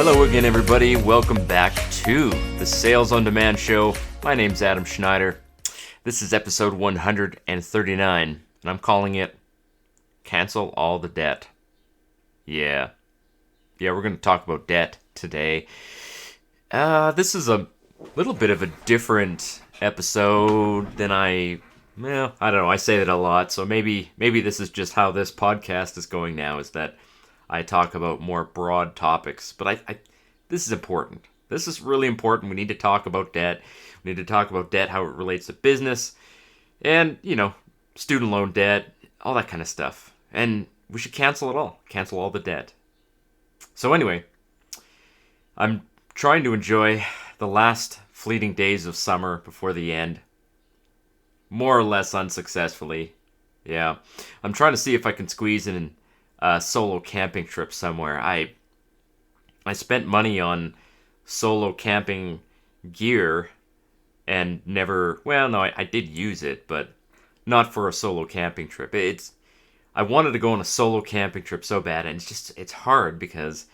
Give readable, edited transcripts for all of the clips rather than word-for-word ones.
Hello again, everybody. Welcome back to the Sales on Demand Show. My name's Adam Schneider. This is episode 139, and I'm calling it Cancel All the Debt. Yeah, we're going to talk about debt today. This is a little bit of a different episode than I don't know. I say that a lot, so maybe this is just how this podcast is going now, is that I talk about more broad topics. But I this is important. This is really important. We need to talk about debt. We need to talk about debt, how it relates to business, and, student loan debt, all that kind of stuff. And we should cancel it all. Cancel all the debt. So anyway, I'm trying to enjoy the last fleeting days of summer before the end. More or less unsuccessfully. Yeah. I'm trying to see if I can squeeze in a solo camping trip somewhere. I spent money on solo camping gear and I did use it, but not for a solo camping trip. I wanted to go on a solo camping trip so bad, and it's hard because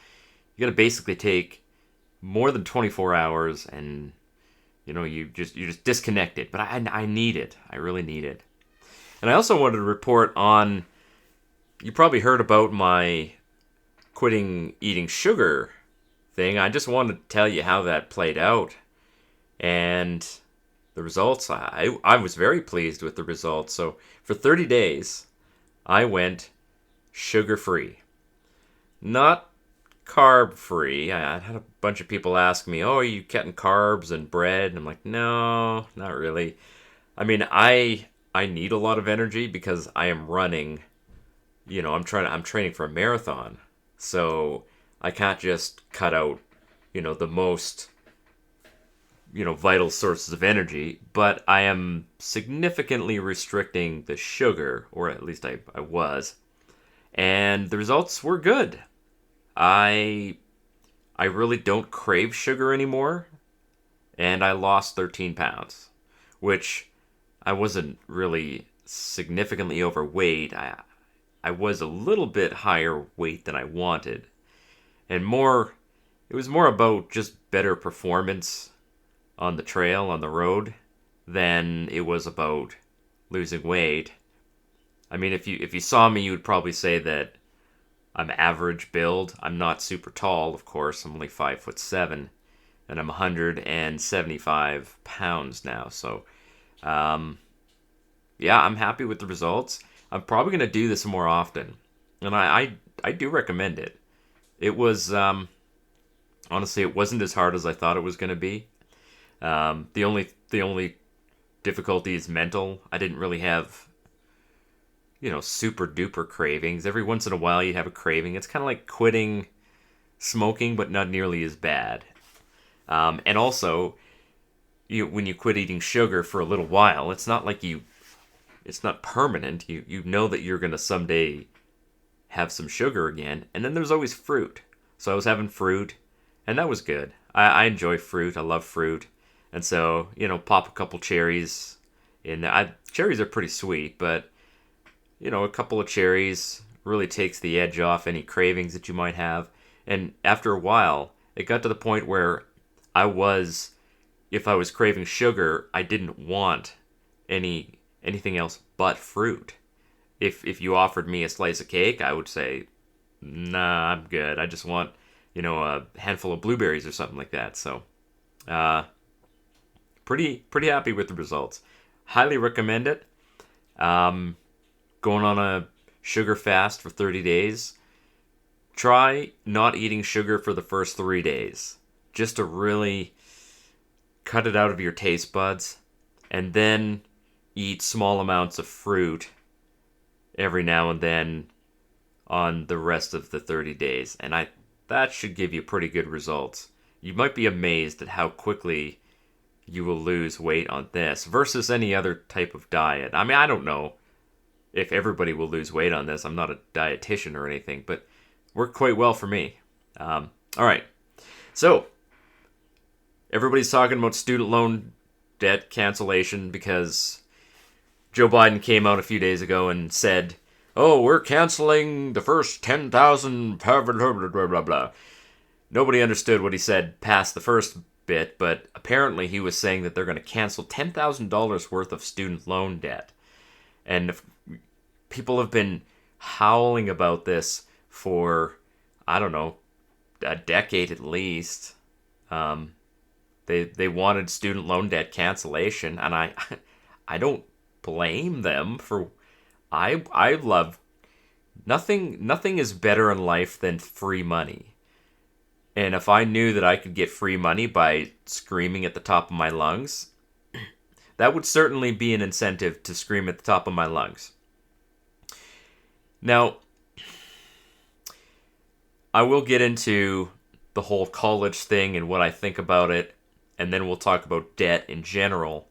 you got to basically take more than 24 hours, and you just disconnect it. But I need it. I really need it. And I also wanted to report on. You probably heard about my quitting eating sugar thing. I just wanted to tell you how that played out, and the results. I was very pleased with the results. So for 30 days, I went sugar-free. Not carb-free. I had a bunch of people ask me, "Oh, are you cutting carbs and bread?" And I'm like, "No, not really." I mean, I need a lot of energy because I am running. I'm training for a marathon. So I can't just cut out, the most, vital sources of energy, but I am significantly restricting the sugar, or at least I was. And the results were good. I really don't crave sugar anymore, and I lost 13 pounds, which I wasn't really significantly overweight. I was a little bit higher weight than I wanted, and it was more about just better performance on the trail, on the road, than it was about losing weight. I mean, if you saw me, you would probably say that I'm average build. I'm not super tall, of course. I'm only 5'7", and I'm 175 pounds now. So, I'm happy with the results. I'm probably going to do this more often, and I do recommend it. It was, honestly, it wasn't as hard as I thought it was going to be. The only difficulty is mental. I didn't really have, super duper cravings. Every once in a while you have a craving. It's kind of like quitting smoking, but not nearly as bad. And also, when you quit eating sugar for a little while, it's not like it's not permanent. You know that you're going to someday have some sugar again. And then there's always fruit. So I was having fruit, and that was good. I enjoy fruit. I love fruit. And so, pop a couple cherries in there. Cherries are pretty sweet, but, a couple of cherries really takes the edge off any cravings that you might have. And after a while, it got to the point where if I was craving sugar, I didn't want anything else but fruit. If you offered me a slice of cake, I would say, nah, I'm good. I just want, a handful of blueberries or something like that. So, pretty happy with the results. Highly recommend it. Going on a sugar fast for 30 days. Try not eating sugar for the first 3 days, just to really cut it out of your taste buds, and then eat small amounts of fruit every now and then on the rest of the 30 days. And that should give you pretty good results. You might be amazed at how quickly you will lose weight on this versus any other type of diet. I mean, I don't know if everybody will lose weight on this. I'm not a dietitian or anything, but worked quite well for me. All right. So, everybody's talking about student loan debt cancellation because Joe Biden came out a few days ago and said, "Oh, we're canceling the first 10,000 blah, blah, blah, blah, blah." Nobody understood what he said past the first bit, but apparently he was saying that they're going to cancel $10,000 worth of student loan debt. And people have been howling about this for, I don't know, a decade at least. They wanted student loan debt cancellation, and I don't blame them for. I love nothing is better in life than free money. And if I knew that I could get free money by screaming at the top of my lungs, that would certainly be an incentive to scream at the top of my lungs. Now, I will get into the whole college thing and what I think about it, and then we'll talk about debt in general.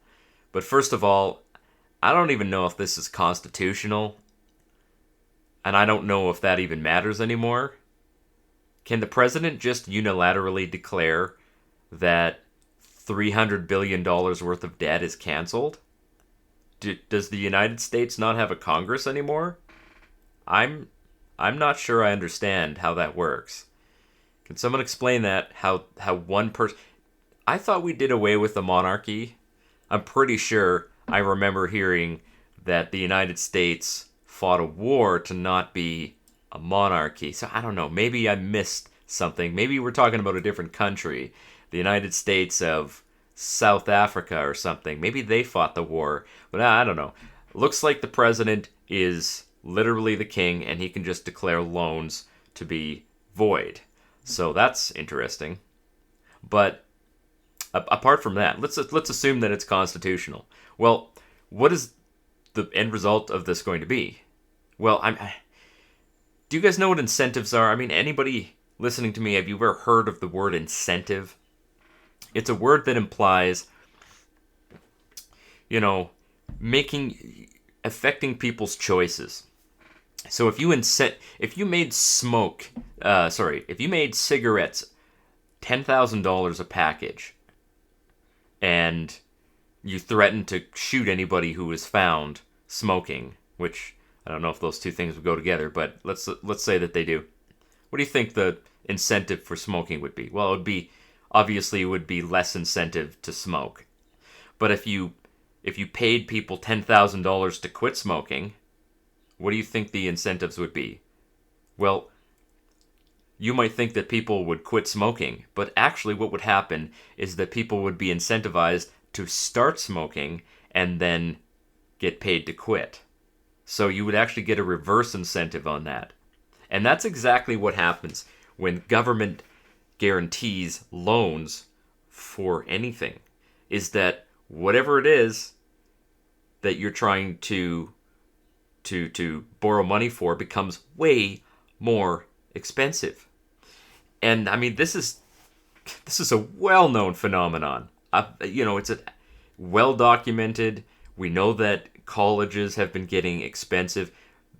But first of all, I don't even know if this is constitutional, and I don't know if that even matters anymore. Can the president just unilaterally declare that $300 billion worth of debt is canceled? Does the United States not have a Congress anymore? I'm not sure I understand how that works. Can someone explain that? How one person... I thought we did away with the monarchy. I'm pretty sure I remember hearing that the United States fought a war to not be a monarchy. So I don't know. Maybe I missed something. Maybe we're talking about a different country. The United States of South Africa or something. Maybe they fought the war. But I don't know. Looks like the president is literally the king, and he can just declare loans to be void. So that's interesting. But apart from that, let's assume that it's constitutional. Well, what is the end result of this going to be? Well, do you guys know what incentives are? I mean, anybody listening to me, have you ever heard of the word incentive? It's a word that implies, affecting people's choices. So if you made cigarettes $10,000 a package, and you threatened to shoot anybody who was found smoking, which I don't know if those two things would go together, but let's say that they do. What do you think the incentive for smoking would be? Well, it would be less incentive to smoke. But if you paid people $10,000 to quit smoking, what do you think the incentives would be? Well, you might think that people would quit smoking, but actually what would happen is that people would be incentivized to start smoking and then get paid to quit. So you would actually get a reverse incentive on that. And that's exactly what happens when government guarantees loans for anything, is that whatever it is that you're trying to borrow money for becomes way more expensive. And I mean, this is a well-known phenomenon. It's a well-documented. We know that colleges have been getting expensive.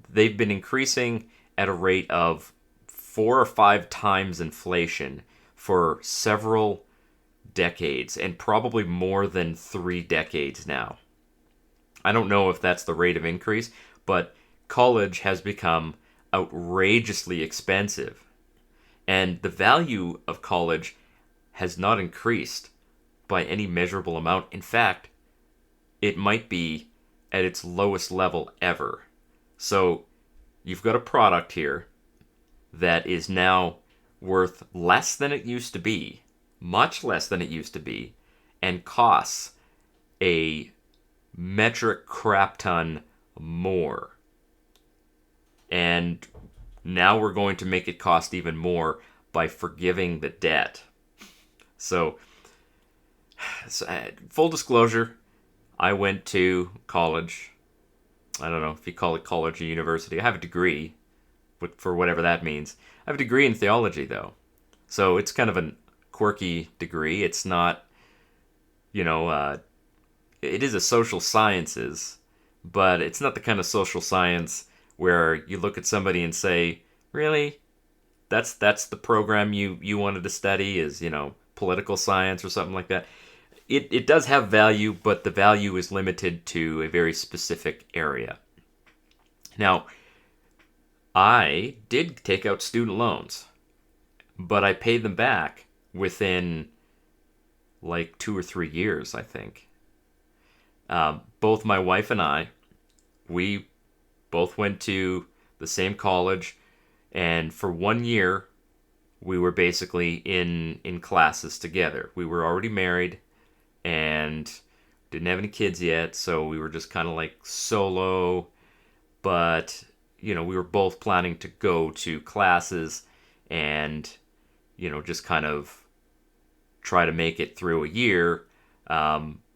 They've been increasing at a rate of 4 or 5 times inflation for several decades, and probably more than 3 decades now. I don't know if that's the rate of increase, but college has become outrageously expensive. And the value of college has not increased by any measurable amount. In fact, it might be at its lowest level ever. So you've got a product here that is now worth less than it used to be, much less than it used to be, and costs a metric crap ton more. And now we're going to make it cost even more by forgiving the debt. So full disclosure, I went to college. I don't know if you call it college or university. I have a degree, for whatever that means. I have a degree in theology, though. So it's kind of a quirky degree. It's not, it is a social sciences, but it's not the kind of social science where you look at somebody and say, really? That's the program you wanted to study is, political science or something like that. It does have value, but the value is limited to a very specific area. Now, I did take out student loans. but I paid them back within like 2 or 3 years, I think. Both my wife and I, we both went to the same college, and for 1 year, we were basically in classes together. We were already married and didn't have any kids yet, so we were just kind of like solo, but we were both planning to go to classes and just kind of try to make it through a year,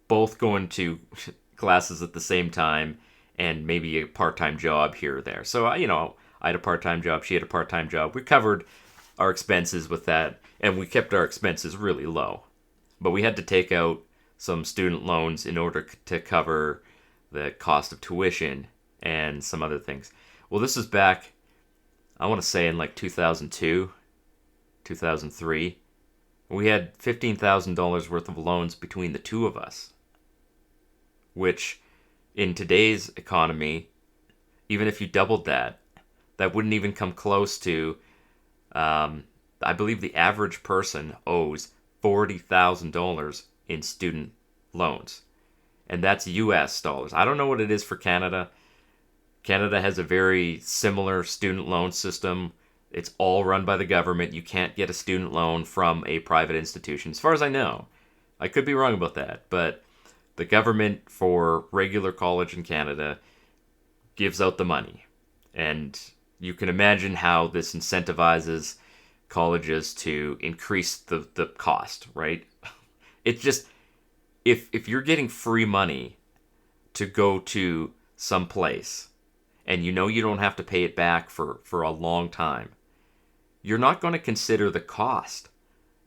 both going to classes at the same time and maybe a part-time job here or there. So, I had a part-time job, she had a part-time job. We covered our expenses with that, and we kept our expenses really low. But we had to take out some student loans in order to cover the cost of tuition and some other things. Well, this is back, I want to say in like 2002, 2003. We had $15,000 worth of loans between the two of us, which in today's economy, even if you doubled that, that wouldn't even come close to, I believe the average person owes $40,000 in student loans. And that's US dollars. I don't know what it is for Canada. Canada has a very similar student loan system. It's all run by the government. You can't get a student loan from a private institution, as far as I know. I could be wrong about that, but the government for regular college in Canada gives out the money. And you can imagine how this incentivizes colleges to increase the cost, right? It's just, if you're getting free money to go to some place and you don't have to pay it back for a long time, you're not going to consider the cost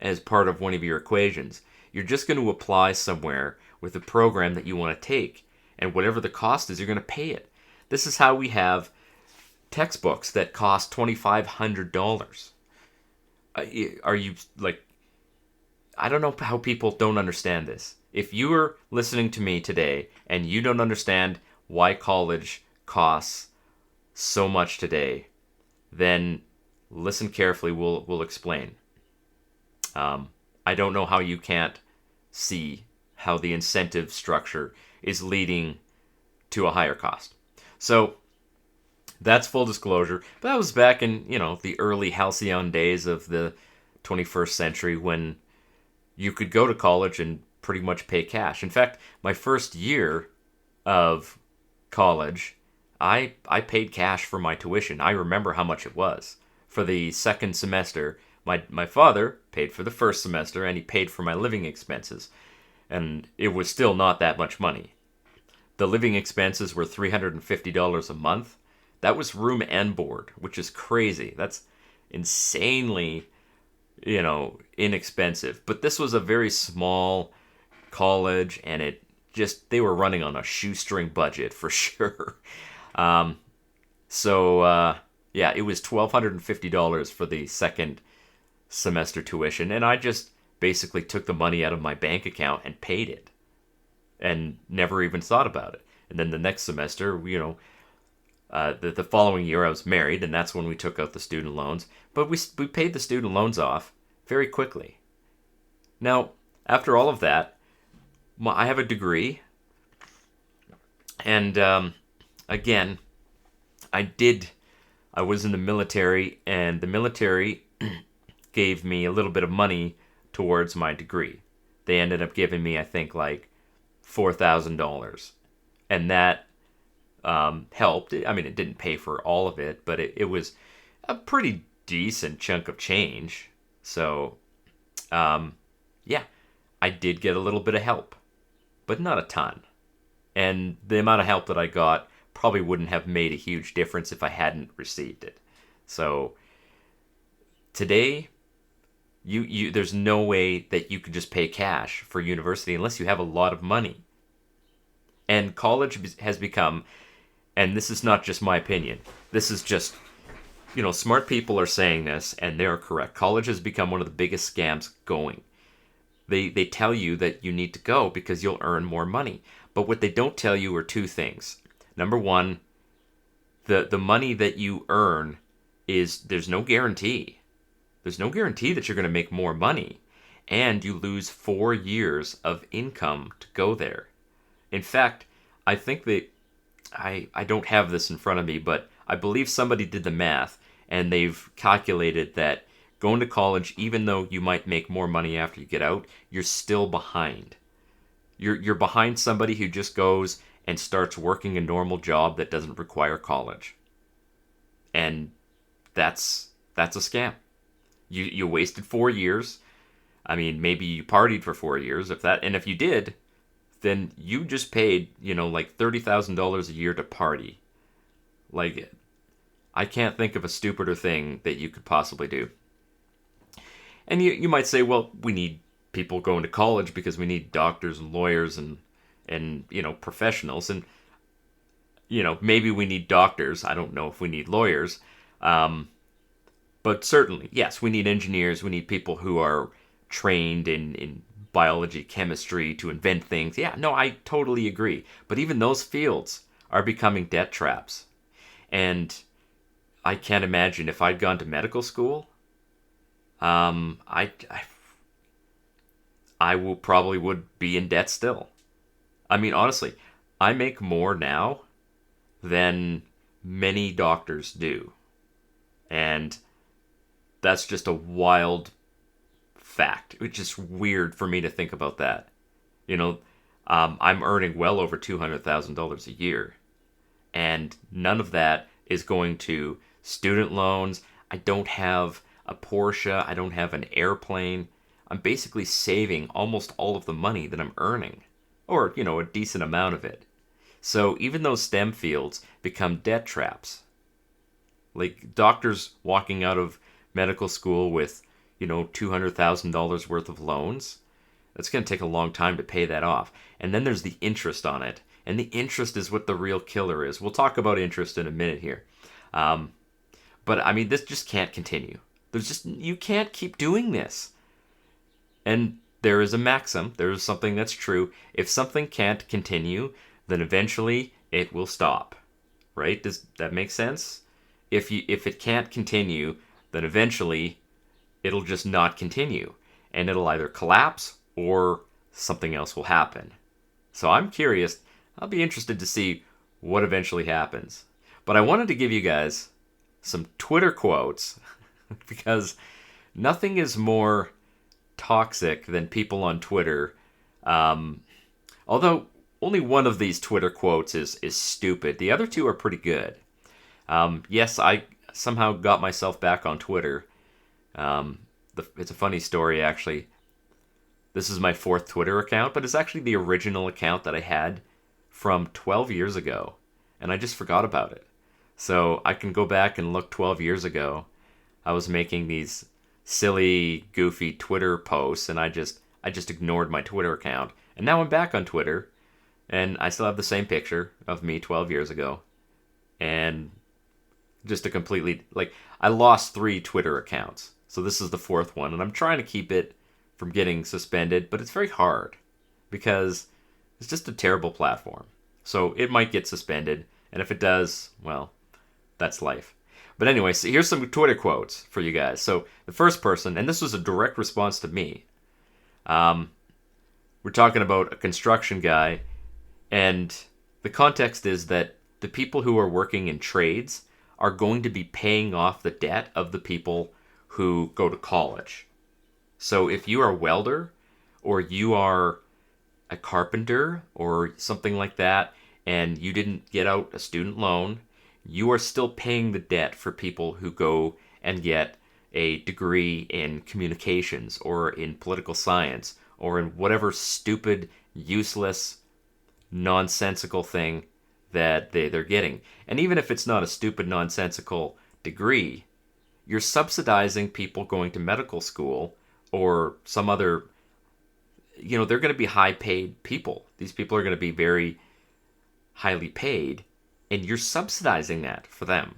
as part of one of your equations. You're just going to apply somewhere with a program that you want to take, and whatever the cost is, you're going to pay it. This is how we have textbooks that cost $2,500. Are you like, I don't know how people don't understand this. If you are listening to me today and you don't understand why college costs so much today, then listen carefully. We'll explain. I don't know how you can't see how the incentive structure is leading to a higher cost. So that's full disclosure. But that was back in, the early halcyon days of the 21st century, when you could go to college and pretty much pay cash. In fact, my first year of college, I paid cash for my tuition. I remember how much it was. For the second semester, my father paid for the first semester, and he paid for my living expenses. And it was still not that much money. The living expenses were $350 a month. That was room and board, which is crazy. That's insanely, inexpensive. But this was a very small college, and they were running on a shoestring budget for sure. It was $1,250 for the second semester tuition, and I just basically took the money out of my bank account and paid it, and never even thought about it. And then the next semester, the following year I was married, and that's when we took out the student loans. But we paid the student loans off very quickly. Now, after all of that, I have a degree, and again, I was in the military, and the military gave me a little bit of money towards my degree. They ended up giving me, I think, like $4,000, and that helped. I mean, it didn't pay for all of it, but it was a pretty decent chunk of change. So, I did get a little bit of help, but not a ton. And the amount of help that I got probably wouldn't have made a huge difference if I hadn't received it. So, today, there's no way that you could just pay cash for university unless you have a lot of money. And college has become, and this is not just my opinion, this is just, smart people are saying this, and they're correct. College has become one of the biggest scams going. They tell you that you need to go because you'll earn more money. But what they don't tell you are two things. Number one, the money that you earn there's no guarantee. there's no guarantee that you're going to make more money, and you lose 4 years of income to go there. In fact, I think that I don't have this in front of me, but I believe somebody did the math and they've calculated that going to college, even though you might make more money after you get out, you're still behind. You're behind somebody who just goes and starts working a normal job that doesn't require college. And that's a scam. You wasted 4 years. I mean, maybe you partied for 4 years, and if you did, then you just paid, like $30,000 a year to party. Like, I can't think of a stupider thing that you could possibly do. And you might say, well, we need people going to college because we need doctors and lawyers and professionals. And, maybe we need doctors. I don't know if we need lawyers. But certainly, yes, we need engineers. We need people who are trained in biology, chemistry to invent things. Yeah, no, I totally agree. But even those fields are becoming debt traps. And I can't imagine if I'd gone to medical school, I will probably would be in debt still. I mean, honestly, I make more now than many doctors do. And that's just a wild fact. It's just weird for me to think about that. I'm earning well over $200,000 a year. And none of that is going to student loans. I don't have a Porsche. I don't have an airplane. I'm basically saving almost all of the money that I'm earning. Or, a decent amount of it. So even those STEM fields become debt traps. Like doctors walking out of medical school with, $200,000 worth of loans. It's going to take a long time to pay that off. And then there's the interest on it. And the interest is what the real killer is. We'll talk about interest in a minute here. But I mean, this just can't continue. You can't keep doing this. And there is a maxim. There is something that's true. If something can't continue, then eventually it will stop. Right? Does that make sense? If it can't continue, then eventually it'll just not continue. And it'll either collapse or something else will happen. So I'm curious. I'll be interested to see what eventually happens. But I wanted to give you guys some Twitter quotes because nothing is more toxic than people on Twitter. Although only one of these Twitter quotes is stupid. The other two are pretty good. Yes, I somehow got myself back on Twitter. It's a funny story, actually. This is my 4th Twitter account, but it's actually the original account that I had from 12 years ago, and I just forgot about it. So I can go back and look 12 years ago. I was making these silly, goofy Twitter posts, and I just ignored my Twitter account. And now I'm back on Twitter, and I still have the same picture of me 12 years ago. And just a completely, I lost 3 Twitter accounts. So this is the 4th one, and I'm trying to keep it from getting suspended, but it's very hard because it's just a terrible platform. So it might get suspended, and if it does, well, that's life. But anyway, so here's some Twitter quotes for you guys. So the first person, and this was a direct response to me. We're talking about a construction guy, and the context is that the people who are working in trades are going to be paying off the debt of the people who go to college. So if you are a welder, or you are a carpenter, or something like that, and you didn't get out a student loan, you are still paying the debt for people who go and get a degree in communications, or in political science, or in whatever stupid, useless, nonsensical thing that they're getting. And even if it's not a stupid, nonsensical degree, you're subsidizing people going to medical school or some other, they're going to be high paid people. These people are going to be very highly paid, and you're subsidizing that for them.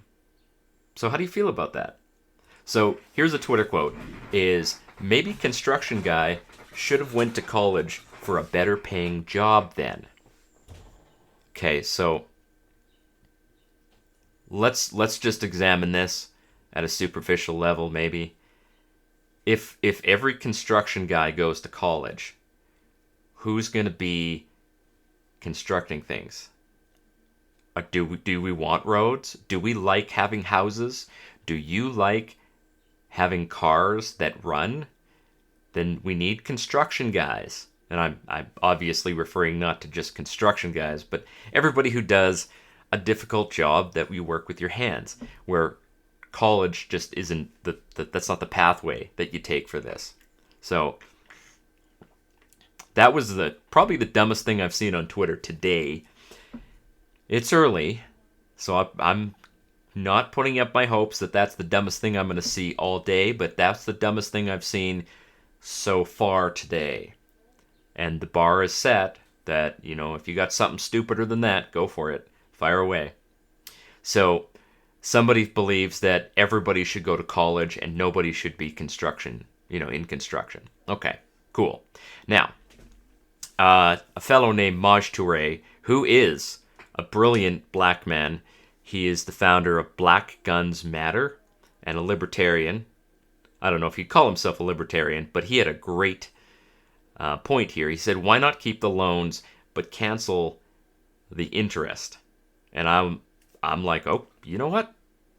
So how do you feel about that? So here's a Twitter quote is, maybe construction guy should have went to college for a better paying job then. Okay, so let's just examine this at a superficial level, maybe. if every construction guy goes to college, who's going to be constructing things? Do we want roads? Do we like having houses? Do you like having cars that run? Then we need construction guys. And I'm obviously referring not to just construction guys, but everybody who does a difficult job that we work with your hands, where college just isn't that's not the pathway that you take for this. So that was probably the dumbest thing I've seen on Twitter today. It's early, so I'm not putting up my hopes that that's the dumbest thing I'm going to see all day, but that's the dumbest thing I've seen so far today. And the bar is set that, if you got something stupider than that, go for it. Fire away. So somebody believes that everybody should go to college and nobody should be in construction. Okay, cool. Now, a fellow named Maj Toure, who is a brilliant black man. He is the founder of Black Guns Matter and a libertarian. I don't know if he'd call himself a libertarian, but he had a great point here. He said, why not keep the loans but cancel the interest? And I'm like, oh, you know what?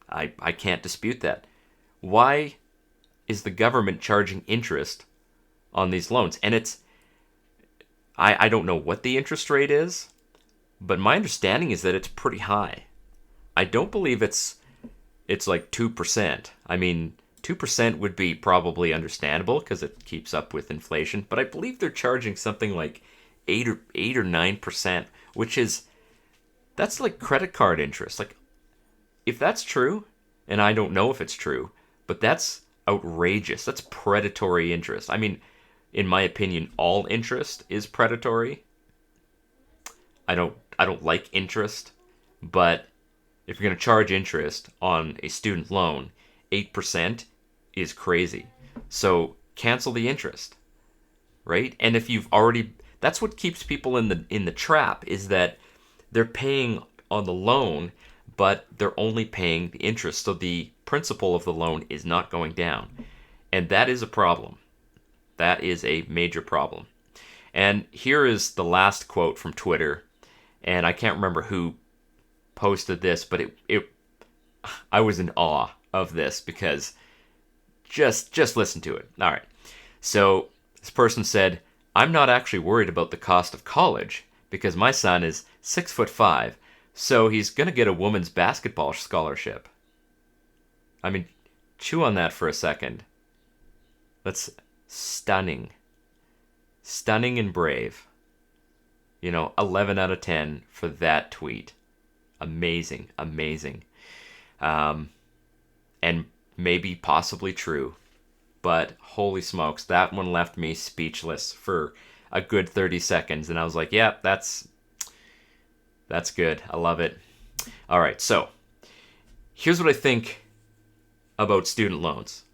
I can't dispute that. Why is the government charging interest on these loans? And I don't know what the interest rate is, but my understanding is that it's pretty high. I don't believe it's like 2%. I mean, 2% would be probably understandable because it keeps up with inflation, but I believe they're charging something like 8 or 9%, that's like credit card interest. Like, if that's true, and I don't know if it's true, but that's outrageous. That's predatory interest. I mean, in my opinion, all interest is predatory. I don't like interest, but if you're going to charge interest on a student loan, 8% is crazy. So cancel the interest, right? And if you've already, that's what keeps people in the trap, is that they're paying on the loan, but they're only paying the interest. So the principal of the loan is not going down. And that is a problem. That is a major problem. And here is the last quote from Twitter. And I can't remember who posted this, but I was in awe of this because just listen to it. All right. So this person said, I'm not actually worried about the cost of college because my son is 6'5", so he's going to get a women's basketball scholarship. I mean, chew on that for a second. That's stunning. Stunning and brave. 11 out of 10 for that tweet. Amazing, amazing. And maybe possibly true. But holy smokes, that one left me speechless for a good 30 seconds. And I was like, yeah, that's good. I love it. All right, so here's what I think about student loans.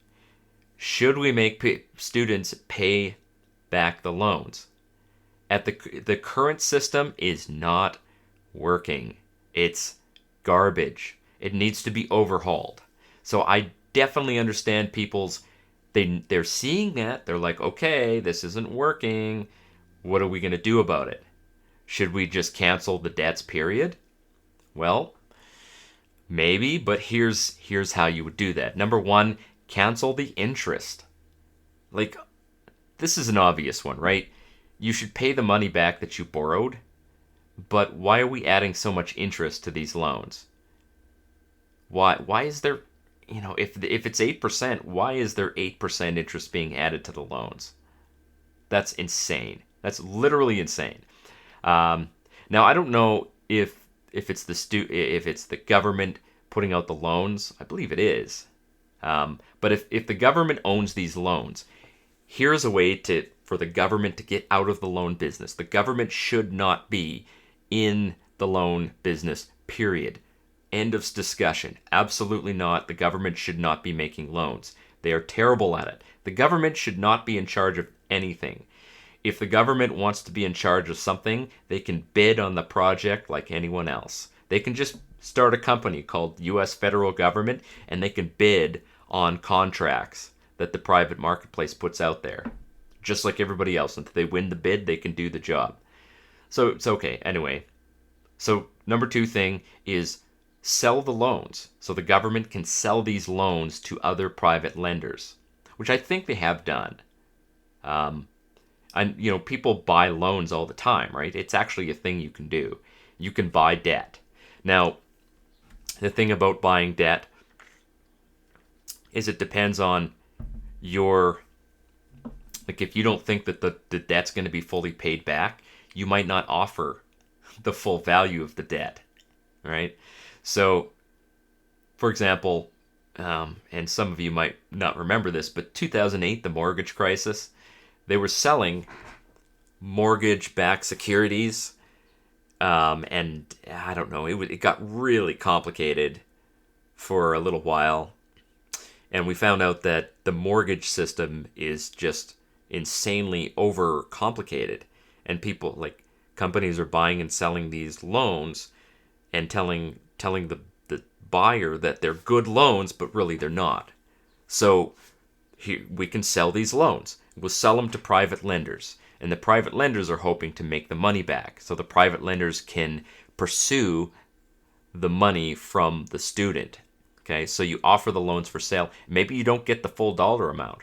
Should we make students pay back the loans? The current system is not working. It's garbage. It needs to be overhauled. So I definitely understand they're seeing that. They're like, okay, this isn't working. What are we going to do about it? Should we just cancel the debts, period? Well, maybe, but here's how you would do that. Number one, cancel the interest. Like, this is an obvious one, right? You should pay the money back that you borrowed, but why are we adding so much interest to these loans? Why is there, if it's 8%, why is there 8% interest being added to the loans? That's insane. That's literally insane. Now I don't know if it's the government putting out the loans. I believe it is. But if the government owns these loans, here's a way for the government to get out of the loan business. The government should not be in the loan business, period. End of discussion. Absolutely not. The government should not be making loans. They are terrible at it. The government should not be in charge of anything. If the government wants to be in charge of something, they can bid on the project like anyone else. They can just start a company called U.S. Federal Government, and they can bid on contracts. that the private marketplace puts out there, just like everybody else. Until they win the bid, they can do the job. So it's okay. Anyway, so number two thing is sell the loans. So the government can sell these loans to other private lenders, which I think they have done. And people buy loans all the time, right? It's actually a thing you can do. You can buy debt. Now, the thing about buying debt is it depends on your, like, if you don't think that the debt's going to be fully paid back, you might not offer the full value of the debt, right? So, for example, and some of you might not remember this, but 2008, the mortgage crisis, they were selling mortgage-backed securities, and I don't know, it got really complicated for a little while, and we found out that the mortgage system is just insanely overcomplicated, and companies are buying and selling these loans and telling the buyer that they're good loans, but really they're not. So here, we can sell these loans. We'll sell them to private lenders, and the private lenders are hoping to make the money back. So the private lenders can pursue the money from the student. Okay, so you offer the loans for sale. Maybe you don't get the full dollar amount.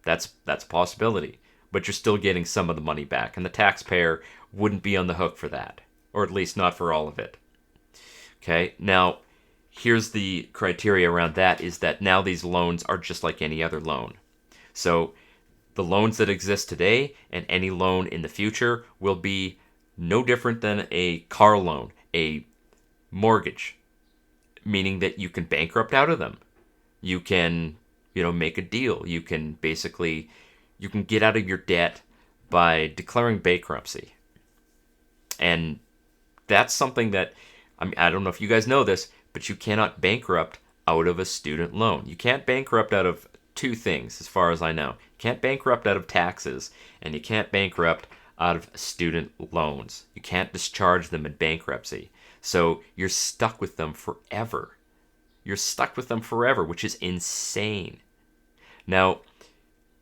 That's a possibility, but you're still getting some of the money back, and the taxpayer wouldn't be on the hook for that, or at least not for all of it. Okay, now here's the criteria around that, is that now these loans are just like any other loan. So the loans that exist today and any loan in the future will be no different than a car loan, a mortgage, meaning that you can bankrupt out of them. You can, make a deal. You can get out of your debt by declaring bankruptcy. And that's something that, I don't know if you guys know this, but you cannot bankrupt out of a student loan. You can't bankrupt out of two things, as far as I know. You can't bankrupt out of taxes, and you can't bankrupt out of student loans. You can't discharge them in bankruptcy. So you're stuck with them forever. You're stuck with them forever, which is insane. Now,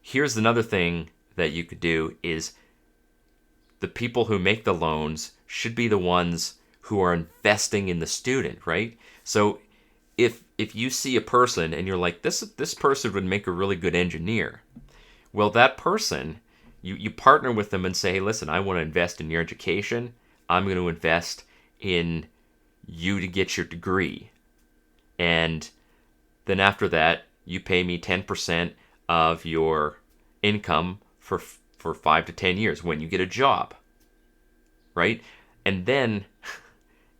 here's another thing that you could do is the people who make the loans should be the ones who are investing in the student, right? So if you see a person and you're like, this person would make a really good engineer, well, that person, you partner with them and say, hey, listen, I want to invest in your education. I'm going to invest in you to get your degree. And then after that, you pay me 10% of your income for 5 to 10 years when you get a job, right? And then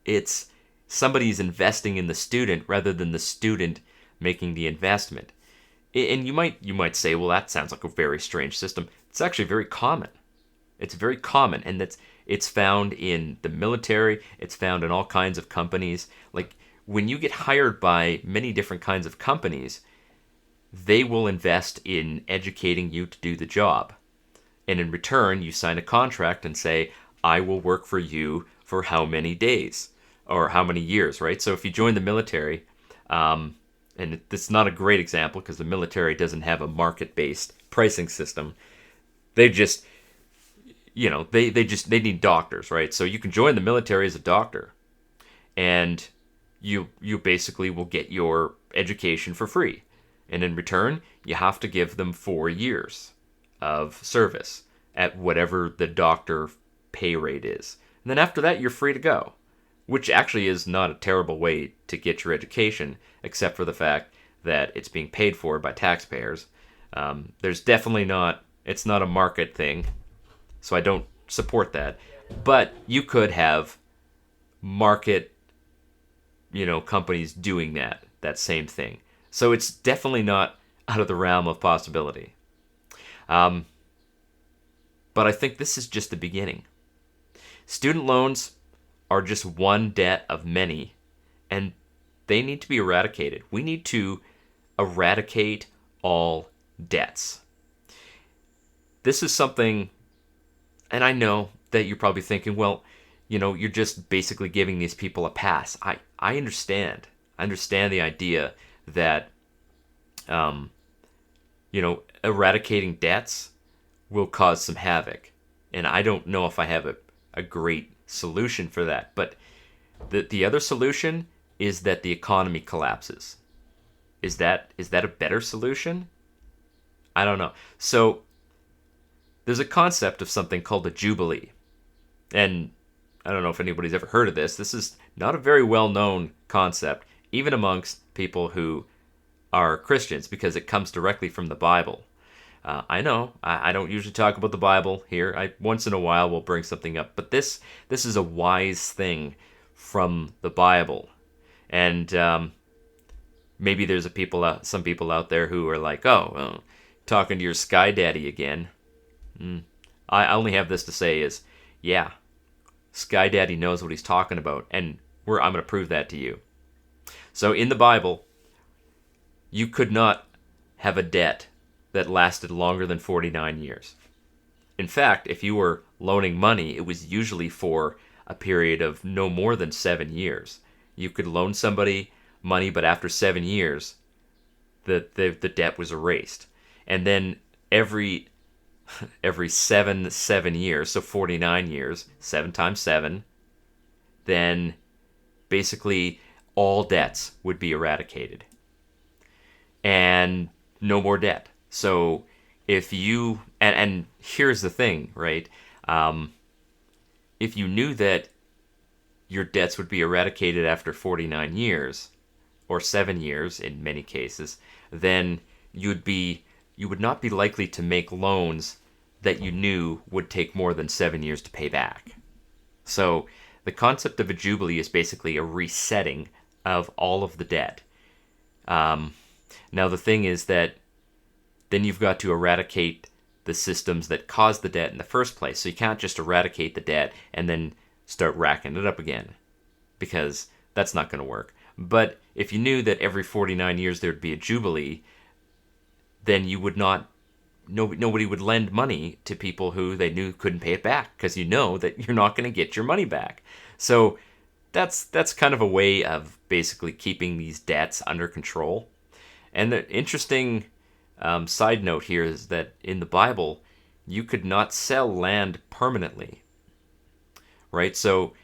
it's somebody's investing in the student rather than the student making the investment. And you might say, well, that sounds like a very strange system. It's actually very common. It's very common, and it's found in the military. It's found in all kinds of companies. Like, when you get hired by many different kinds of companies, they will invest in educating you to do the job. And in return, you sign a contract and say, I will work for you for how many days or how many years, right? So if you join the military, and it's not a great example because the military doesn't have a market-based pricing system. They just, they need doctors, right? So you can join the military as a doctor, and you basically will get your education for free. And in return, you have to give them 4 years of service at whatever the doctor pay rate is. And then after that, you're free to go, which actually is not a terrible way to get your education, except for the fact that it's being paid for by taxpayers. There's definitely it's not a market thing, so I don't support that. But you could have market, companies doing that same thing. So it's definitely not out of the realm of possibility. But I think this is just the beginning. Student loans are just one debt of many, and they need to be eradicated. We need to eradicate all debts. This is something, and I know that you're probably thinking, well, you're just basically giving these people a pass. I understand. I understand the idea that Eradicating debts will cause some havoc. And I don't know if I have a great solution for that. But the other solution is that the economy collapses. Is that a better solution? I don't know. So there's a concept of something called a jubilee. And I don't know if anybody's ever heard of this. This is not a very well-known concept, even amongst people who are Christians, because it comes directly from the Bible. I know I don't usually talk about the Bible here. I once in a while will bring something up, but this is a wise thing from the Bible, and maybe there's some people out there who are like, oh, well, talking to your sky daddy again. I only have this to say is, yeah, Sky Daddy knows what he's talking about, and I'm going to prove that to you. So in the Bible, you could not have a debt that lasted longer than 49 years. In fact, if you were loaning money, it was usually for a period of no more than 7 years. You could loan somebody money, but after 7 years, the debt was erased. And then every 7 years, so 49 years, 7 times 7, then basically all debts would be eradicated. And no more debt. So if you, and here's the thing, right? If you knew that your debts would be eradicated after 49 years, or 7 years in many cases, then you would not be likely to make loans that you knew would take more than 7 years to pay back. So the concept of a jubilee is basically a resetting of all of the debt. Now the thing is that then you've got to eradicate the systems that caused the debt in the first place. So you can't just eradicate the debt and then start racking it up again, because that's not going to work. But if you knew that every 49 years there would be a jubilee, then you would not, nobody would lend money to people who they knew couldn't pay it back, because you know that you're not going to get your money back. So that's kind of a way of basically keeping these debts under control. And the interesting side note here is that in the Bible, you could not sell land permanently, right? So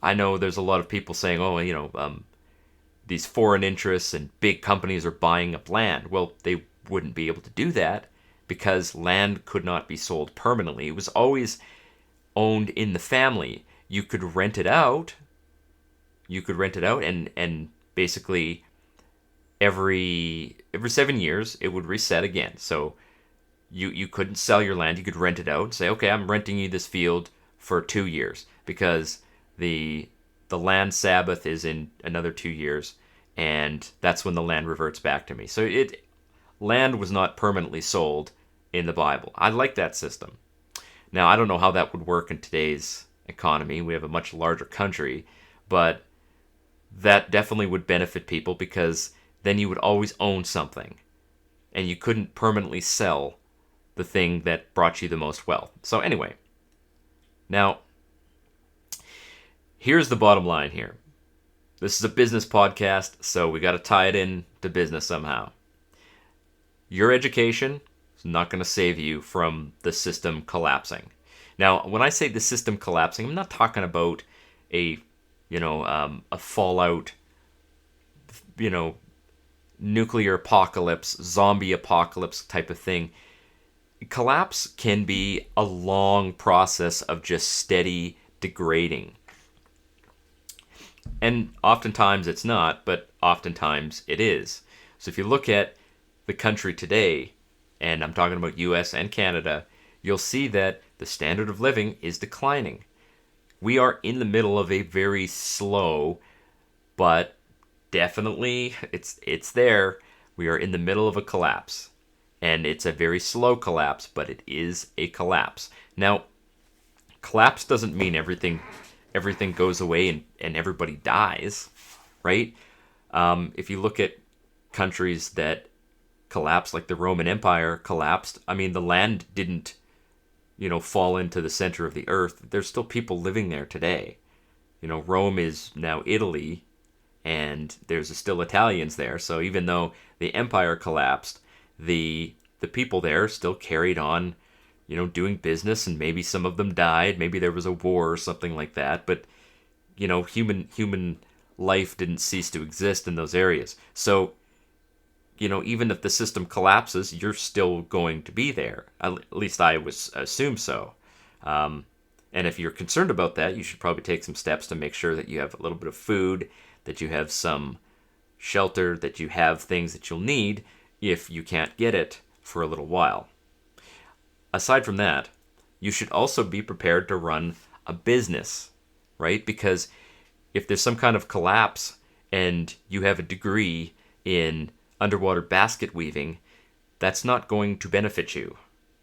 I know there's a lot of people saying, oh, these foreign interests and big companies are buying up land. Well, they wouldn't be able to do that because land could not be sold permanently. It was always owned in the family. You could rent it out. And basically every 7 years it would reset again. So you couldn't sell your land. You could rent it out and say, okay, I'm renting you this field for 2 years because the land Sabbath is in another 2 years, and that's when the land reverts back to me. So land was not permanently sold in the Bible. I like that system. Now, I don't know how that would work in today's economy. We have a much larger country, but that definitely would benefit people, because then you would always own something, and you couldn't permanently sell the thing that brought you the most wealth. So anyway, now, here's the bottom line here. This is a business podcast, so we got to tie it in to business somehow. Your education is not going to save you from the system collapsing. Now, when I say the system collapsing, I'm not talking about a fallout, nuclear apocalypse, zombie apocalypse type of thing. Collapse can be a long process of just steady degrading. And oftentimes it's not, but oftentimes it is. So if you look at the country today, and I'm talking about US and Canada, you'll see that the standard of living is declining. We are in the middle of a very slow, but definitely it's there. We are in the middle of a collapse. And it's a very slow collapse, but it is a collapse. Now, collapse doesn't mean everything goes away and everybody dies, right? If you look at countries that collapsed, like the Roman Empire collapsed, I mean, the land didn't, fall into the center of the earth. There's still people living there today. Rome is now Italy, and there's still Italians there. So even though the empire collapsed, the people there still carried on, doing business, and maybe some of them died. Maybe there was a war or something like that. But human life didn't cease to exist in those areas. So even if the system collapses, you're still going to be there. At least I was assume so. And if you're concerned about that, you should probably take some steps to make sure that you have a little bit of food, that you have some shelter, that you have things that you'll need if you can't get it for a little while. Aside from that, you should also be prepared to run a business, right? Because if there's some kind of collapse and you have a degree in underwater basket weaving, that's not going to benefit you.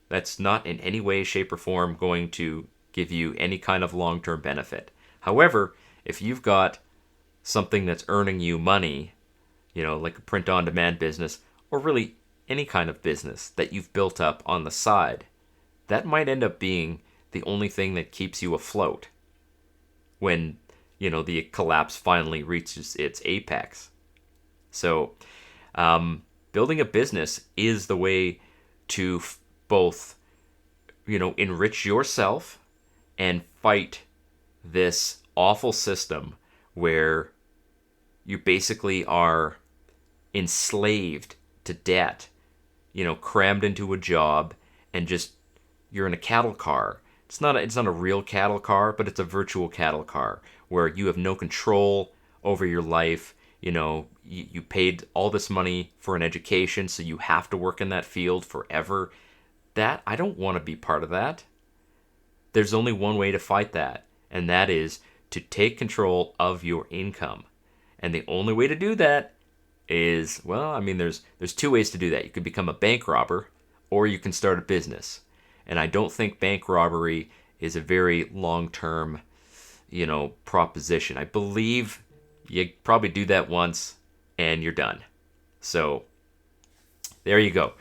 That's not in any way, shape, or form going to give you any kind of long-term benefit. However, if you've got something that's earning you money, like a print-on-demand business, or really any kind of business that you've built up on the side, that might end up being the only thing that keeps you afloat when, the collapse finally reaches its apex. So, building a business is the way to both, enrich yourself and fight this awful system where you basically are enslaved to debt, crammed into a job, and just you're in a cattle car. It's not a real cattle car, but it's a virtual cattle car where you have no control over your life. You paid all this money for an education, so you have to work in that field forever. That, I don't want to be part of that. There's only one way to fight that, and that is to take control of your income. And the only way to do that is, there's two ways to do that. You could become a bank robber, or you can start a business. And I don't think bank robbery is a very long-term, proposition. I believe you probably do that once and you're done. So there you go.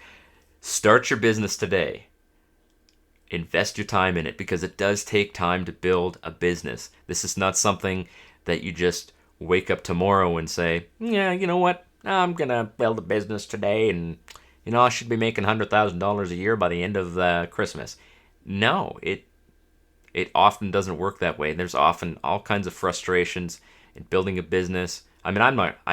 Start your business today. Invest your time in it, because it does take time to build a business. This is not something that you just wake up tomorrow and say, yeah, you know what? I'm going to build a business today and, I should be making $100,000 a year by the end of Christmas. No, it often doesn't work that way. There's often all kinds of frustrations in building a business. I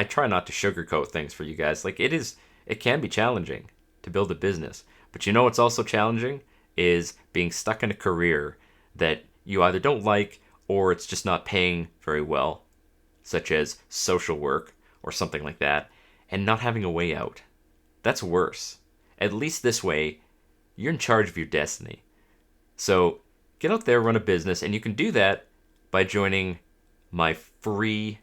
try not to sugarcoat things for you guys. It can be challenging to build a business. But what's also challenging is being stuck in a career that you either don't like or it's just not paying very well, such as social work or something like that, and not having a way out. That's worse. At least this way, you're in charge of your destiny. So get out there, run a business, and you can do that by joining my free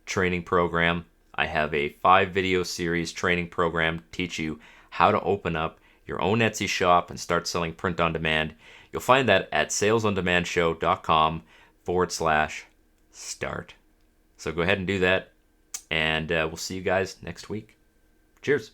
training program. I have a 5-video series training program to teach you how to open up your own Etsy shop and start selling print on demand. You'll find that at salesondemandshow.com/start. So go ahead and do that, and we'll see you guys next week. Cheers.